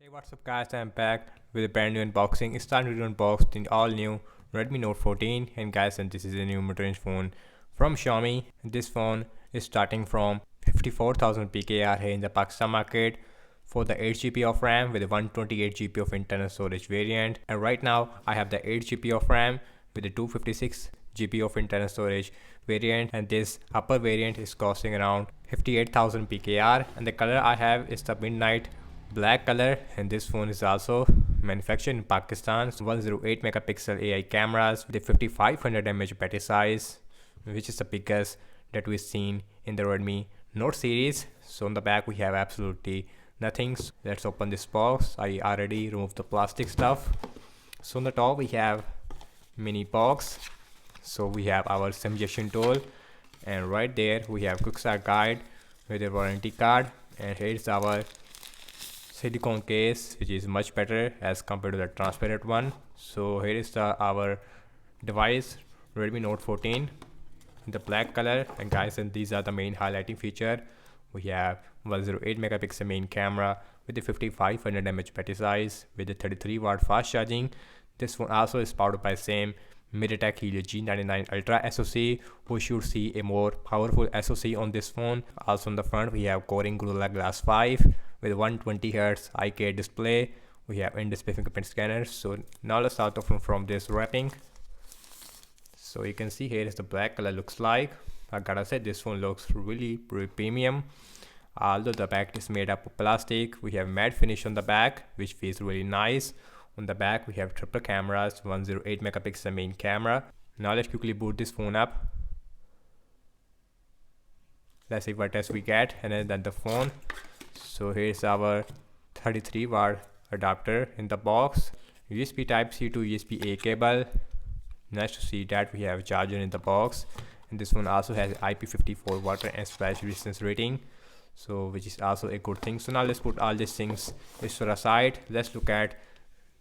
Hey, what's up guys, I'm back with a brand new unboxing. It's time to unbox the all new Redmi Note 14, and guys, and this is a new mid-range phone from Xiaomi. This phone is starting from 54,000 PKR here in the Pakistan market for the 8GB of RAM with a 128GB of internal storage variant. And right now I have the 8GB of RAM with a 256GB of internal storage variant, and this upper variant is costing around 58,000 PKR, and the color I have is the midnight black color. And this phone is also manufactured in Pakistan. 108 megapixel AI cameras with a 5500 mAh battery size, which is the biggest that we've seen in the Redmi Note series. So on the back we have absolutely nothing. So let's open this box. I already removed the plastic stuff. So on the top we have mini box. So we have our suggestion tool, and right there we have quick start guide with a warranty card, and here's our silicone case, which is much better as compared to the transparent one. So here is our device, Redmi Note 14 in the black color. And guys, and these are the main highlighting feature. We have 108 megapixel main camera with a 5500 mAh battery size with a 33 watt fast charging. This phone also is powered by same MediaTek Helio G99 Ultra SoC. We should see a more powerful SoC on this phone. Also on the front we have Corning Gorilla Glass 5 with 120Hz IK display. We have in-display fingerprint scanners. So now let's start off from this wrapping. So you can see here is the black color looks like. I gotta say this phone looks really premium. Although the back is made up of plastic, we have matte finish on the back, which feels really nice. On the back we have triple cameras, 108 megapixel main camera. Now let's quickly boot this phone up. Let's see what test we get, and then the phone. So here's our 33 watt adapter in the box, USB type C to USB A cable. Nice to see that we have a charger in the box, and this one also has IP54 water and splash resistance rating, so which is also a good thing. So now let's put all these things to the side. Let's look at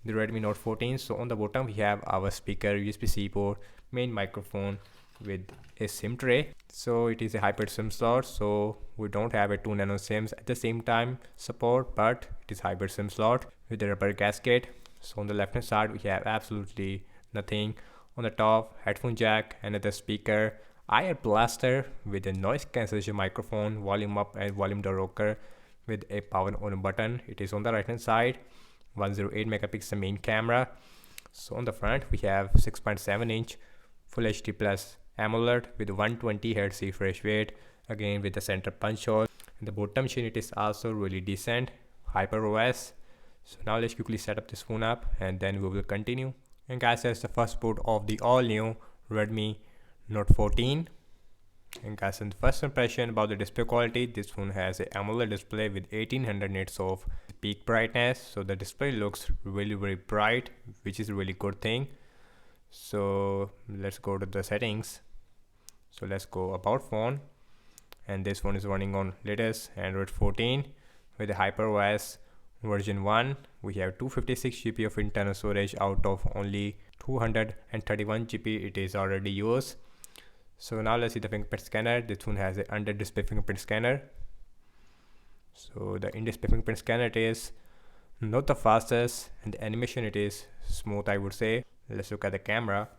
the Redmi Note 14. So on the bottom we have our speaker, USB-C port, main microphone with a SIM tray. So it is a hybrid SIM slot, so we don't have a 2 nano SIMs at the same time support, but it is hybrid SIM slot with a rubber gasket. So on the left hand side we have absolutely nothing. On the top, headphone jack, another speaker, IR blaster with a noise cancellation microphone, volume up and volume down rocker with a power on button. It is on the right hand side. 108 megapixel main camera. So on the front we have 6.7 inch Full HD Plus AMOLED with 120 Hz refresh rate, again with the center punch hole. And the bottom machine, it is also really decent, HyperOS. So now let's quickly set up this phone up and then we will continue. And guys, that's the first boot of the all new Redmi Note 14. And guys, in the first impression about the display quality, this phone has a AMOLED display with 1800 nits of peak brightness. So the display looks really very bright, which is a really good thing. So let's go to the settings. So let's go about phone, and this phone is running on latest Android 14 with a HyperOS version 1. We have 256GB of internal storage out of only 231GB it is already used. So now let's see the fingerprint scanner. This one has an under display fingerprint scanner. So the in-display fingerprint scanner, it is not the fastest, and the animation, it is smooth, I would say. Let's look at the camera.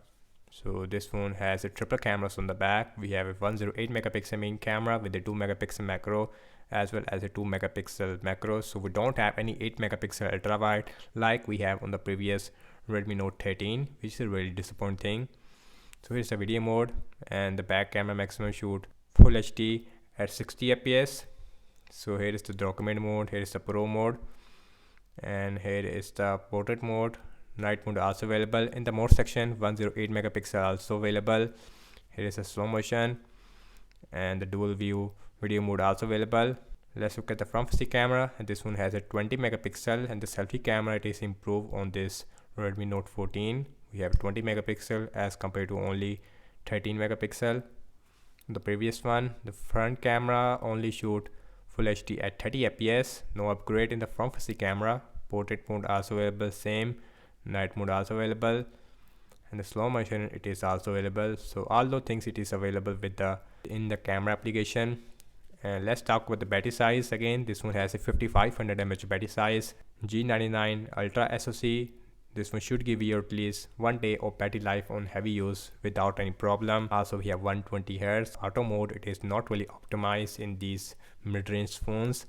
So this phone has a triple cameras on the back. We have a 108 megapixel main camera with a 2 megapixel macro as well as a 2 megapixel macro. So we don't have any 8 megapixel ultra wide like we have on the previous Redmi Note 13, which is a really disappointing thing. So here's the video mode, and the back camera maximum shoot Full HD at 60 fps. So here is the document mode, here is the pro mode, and here is the portrait mode. Night mode also available. In the mode section, 108 megapixel also available. Here is a slow motion, and the dual view video mode also available. Let's look at the front facing camera, and this one has a 20 megapixel, and the selfie camera, it is improved on this Redmi Note 14. We have 20 megapixel as compared to only 13 megapixel. The previous one, the front camera only shoot Full HD at 30 fps. No upgrade in the front facing camera. Portrait mode also available, same. Night mode also available, and the slow motion, it is also available. So all those things, it is available with the in the camera application. And let's talk about the battery size. Again, this one has a 5500 mAh battery size. G99 Ultra SoC. This one should give you at least 1 day of battery life on heavy use without any problem. Also, we have 120 Hz auto mode. It is not really optimized in these mid-range phones.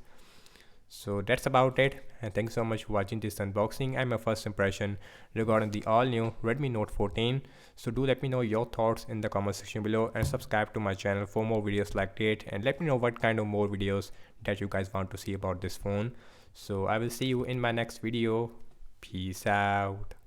So that's about it, and thanks so much for watching this unboxing and my first impression regarding the all new Redmi Note 14. So do let me know your thoughts in the comment section below, and subscribe to my channel for more videos like that, and let me know what kind of more videos that you guys want to see about this phone. So I will see you in my next video. Peace out.